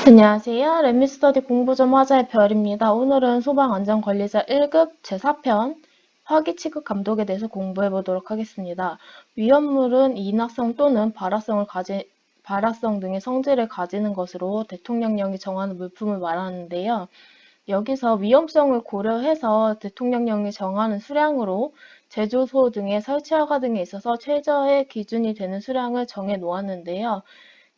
안녕하세요. 렛미스터디 공부점 화자의 별입니다. 오늘은 소방안전관리자 1급 제4편 화기 취급 감독에 대해서 공부해 보도록 하겠습니다. 위험물은 인화성 또는 발화성 등의 성질을 가지는 것으로 대통령령이 정하는 물품을 말하는데요. 여기서 위험성을 고려해서 대통령령이 정하는 수량으로 제조소 등의 설치 허가 등에 있어서 최저의 기준이 되는 수량을 정해 놓았는데요.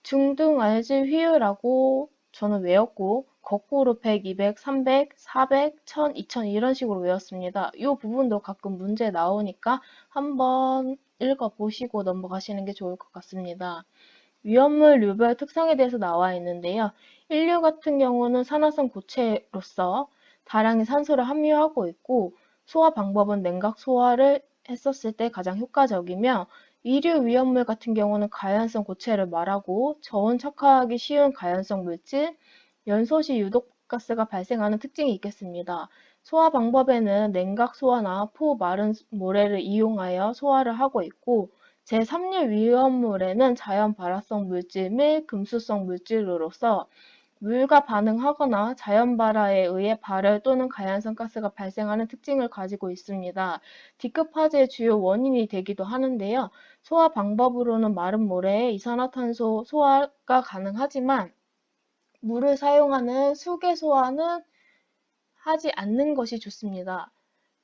중등 알지 휘유라고 저는 외웠고 거꾸로 100, 200, 300, 400, 1000, 2000 이런 식으로 외웠습니다. 이 부분도 가끔 문제 나오니까 한번 읽어보시고 넘어가시는 게 좋을 것 같습니다. 위험물류별 특성에 대해서 나와 있는데요. 인류 같은 경우는 산화성 고체로서 다량의 산소를 함유하고 있고 소화 방법은 냉각 소화를 했었을 때 가장 효과적이며 이류 위험물 같은 경우는 가연성 고체를 말하고 저온 척화하기 쉬운 가연성 물질, 연소 시 유독가스가 발생하는 특징이 있겠습니다. 소화 방법에는 냉각 소화나 포 마른 모래를 이용하여 소화를 하고 있고 제3류 위험물에는 자연 발화성 물질 및 금수성 물질로서 물과 반응하거나 자연 발화에 의해 발열 또는 가연성 가스가 발생하는 특징을 가지고 있습니다. D급 화재의 주요 원인이 되기도 하는데요. 소화 방법으로는 마른 모래에 이산화탄소 소화가 가능하지만 물을 사용하는 수계 소화는 하지 않는 것이 좋습니다.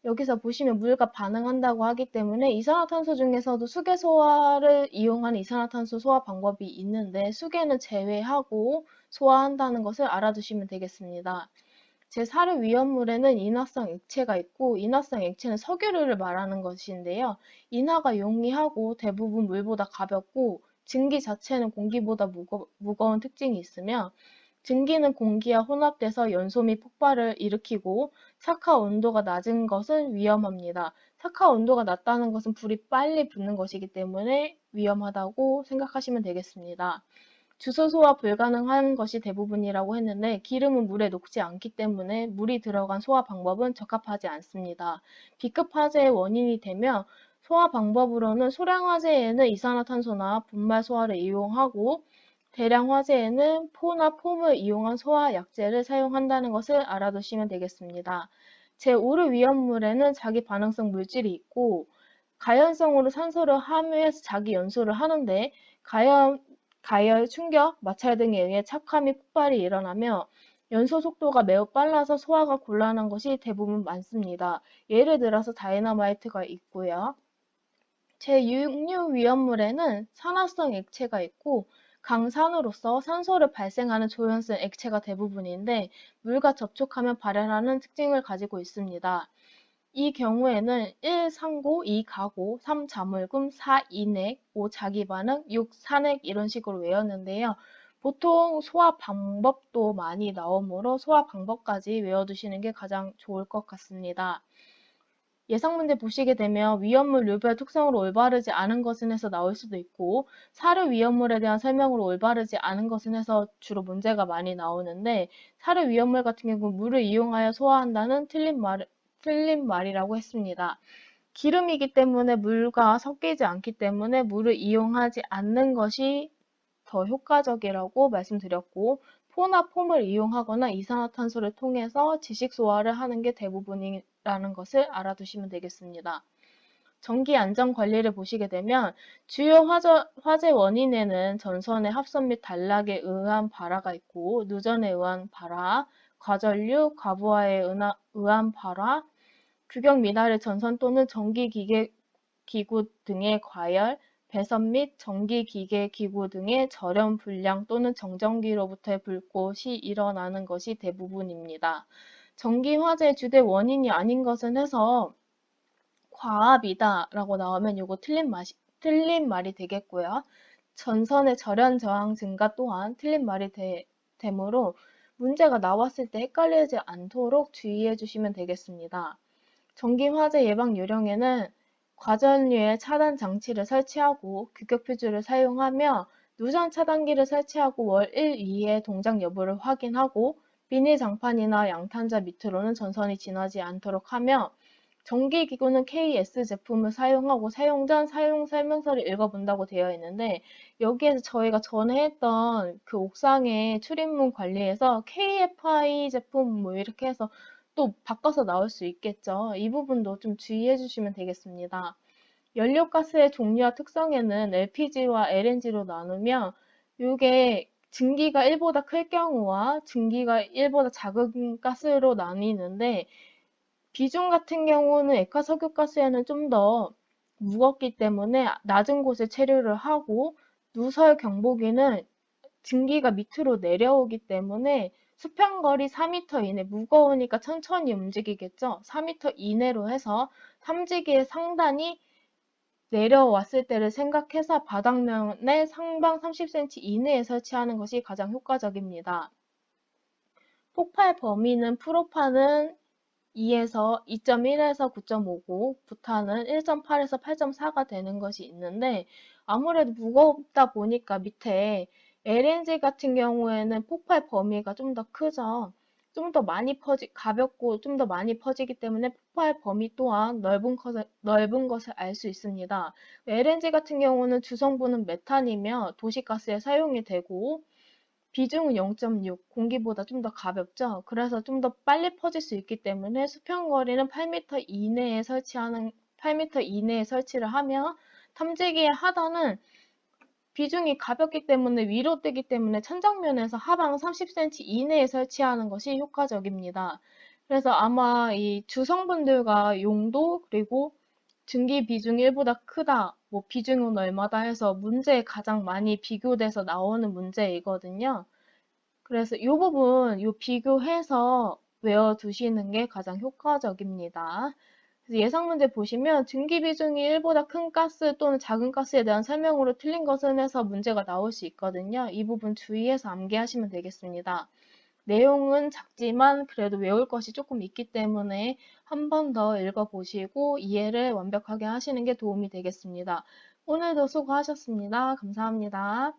여기서 보시면 물과 반응한다고 하기 때문에 이산화탄소 중에서도 수계소화를 이용하는 이산화탄소 소화 방법이 있는데 수계는 제외하고 소화한다는 것을 알아두시면 되겠습니다. 제4류 위험물에는 인화성 액체가 있고 인화성 액체는 석유류를 말하는 것인데요. 인화가 용이하고 대부분 물보다 가볍고 증기 자체는 공기보다 무거운 특징이 있으며 증기는 공기와 혼합돼서 연소 및 폭발을 일으키고 삭화 온도가 낮은 것은 위험합니다. 삭화 온도가 낮다는 것은 불이 빨리 붙는 것이기 때문에 위험하다고 생각하시면 되겠습니다. 주소 소화 불가능한 것이 대부분이라고 했는데 기름은 물에 녹지 않기 때문에 물이 들어간 소화 방법은 적합하지 않습니다. B급 화재의 원인이 되며 소화 방법으로는 소량 화재에는 이산화탄소나 분말 소화를 이용하고 대량 화재에는 포나 폼을 이용한 소화 약제를 사용한다는 것을 알아두시면 되겠습니다. 제5류 위험물에는 자기 반응성 물질이 있고 가연성으로 산소를 함유해서 자기 연소를 하는데 가열, 충격, 마찰 등에 의해 착화 및 폭발이 일어나며 연소 속도가 매우 빨라서 소화가 곤란한 것이 대부분 많습니다. 예를 들어서 다이너마이트가 있고요. 제6류 위험물에는 산화성 액체가 있고 강산으로서 산소를 발생하는 조연성 액체가 대부분인데 물과 접촉하면 발현하는 특징을 가지고 있습니다. 이 경우에는 1. 상고, 2. 가고, 3. 자물금, 4. 인액, 5. 자기반응, 6. 산액 이런 식으로 외웠는데요. 보통 소화 방법도 많이 나오므로 소화 방법까지 외워두시는 게 가장 좋을 것 같습니다. 예상 문제 보시게 되면 위험물 류별 특성으로 올바르지 않은 것은 해서 나올 수도 있고 사료 위험물에 대한 설명으로 올바르지 않은 것은 해서 주로 문제가 많이 나오는데 사료 위험물 같은 경우 물을 이용하여 소화한다는 틀린 말이라고 했습니다. 기름이기 때문에 물과 섞이지 않기 때문에 물을 이용하지 않는 것이 더 효과적이라고 말씀드렸고 포나 폼을 이용하거나 이산화탄소를 통해서 지식 소화를 하는 게 대부분이라는 것을 알아두시면 되겠습니다. 전기 안전 관리를 보시게 되면 주요 화재 원인에는 전선의 합선 및 단락에 의한 발화가 있고 누전에 의한 발화, 과전류, 과부하에 의한 발화, 규격 미달의 전선 또는 전기기계 기구 등의 과열, 배선 및 전기기계 기구 등의 절연 불량 또는 정전기로부터의 불꽃이 일어나는 것이 대부분입니다. 전기 화재의 주된 원인이 아닌 것은 해서 과압이다 라고 나오면 이거 틀린 말이 되겠고요. 전선의 절연 저항 증가 또한 틀린 말이 되므로 문제가 나왔을 때 헷갈리지 않도록 주의해 주시면 되겠습니다. 전기 화재 예방 요령에는 과전류에 차단 장치를 설치하고 규격 표주를 사용하며 누전 차단기를 설치하고 월 1 이후의 동작 여부를 확인하고 비닐 장판이나 양탄자 밑으로는 전선이 지나지 않도록 하며 정기기구는 KS 제품을 사용하고 사용 전 사용 설명서를 읽어본다고 되어 있는데 여기에서 저희가 전에 했던 그 옥상의 출입문 관리에서 KFI 제품 뭐 이렇게 해서 또 바꿔서 나올 수 있겠죠. 이 부분도 좀 주의해 주시면 되겠습니다. 연료가스의 종류와 특성에는 LPG와 LNG로 나누며 이게 증기가 1보다 클 경우와 증기가 1보다 작은 가스로 나뉘는데 비중 같은 경우는 액화석유가스에는 좀 더 무겁기 때문에 낮은 곳에 체류를 하고 누설 경보기는 증기가 밑으로 내려오기 때문에 수평거리 4m 이내, 무거우니까 천천히 움직이겠죠. 4m 이내로 해서 탐지기의 상단이 내려왔을 때를 생각해서 바닥면에 상방 30cm 이내에 설치하는 것이 가장 효과적입니다. 폭발 범위는 프로판은 2.1에서 9.5고 부탄은 1.8에서 8.4가 되는 것이 있는데 아무래도 무겁다 보니까 밑에 LNG 같은 경우에는 폭발 범위가 좀 더 크죠. 좀 더 많이 가볍고 좀 더 많이 퍼지기 때문에 폭발 범위 또한 넓은 것을 알 수 있습니다. LNG 같은 경우는 주성분은 메탄이며 도시가스에 사용이 되고 비중은 0.6, 공기보다 좀 더 가볍죠. 그래서 좀 더 빨리 퍼질 수 있기 때문에 수평거리는 8m 이내에 설치를 하며 탐지기의 하단은 비중이 가볍기 때문에 위로 뜨기 때문에 천장면에서 하방 30cm 이내에 설치하는 것이 효과적입니다. 그래서 아마 이 주성분들과 용도 그리고 증기 비중이 1보다 크다, 뭐 비중은 얼마다 해서 문제에 가장 많이 비교돼서 나오는 문제이거든요. 그래서 이 부분 비교해서 외워두시는 게 가장 효과적입니다. 그래서 예상 문제 보시면 증기 비중이 1보다 큰 가스 또는 작은 가스에 대한 설명으로 틀린 것은 해서 문제가 나올 수 있거든요. 이 부분 주의해서 암기하시면 되겠습니다. 내용은 작지만 그래도 외울 것이 조금 있기 때문에 한 번 더 읽어보시고 이해를 완벽하게 하시는 게 도움이 되겠습니다. 오늘도 수고하셨습니다. 감사합니다.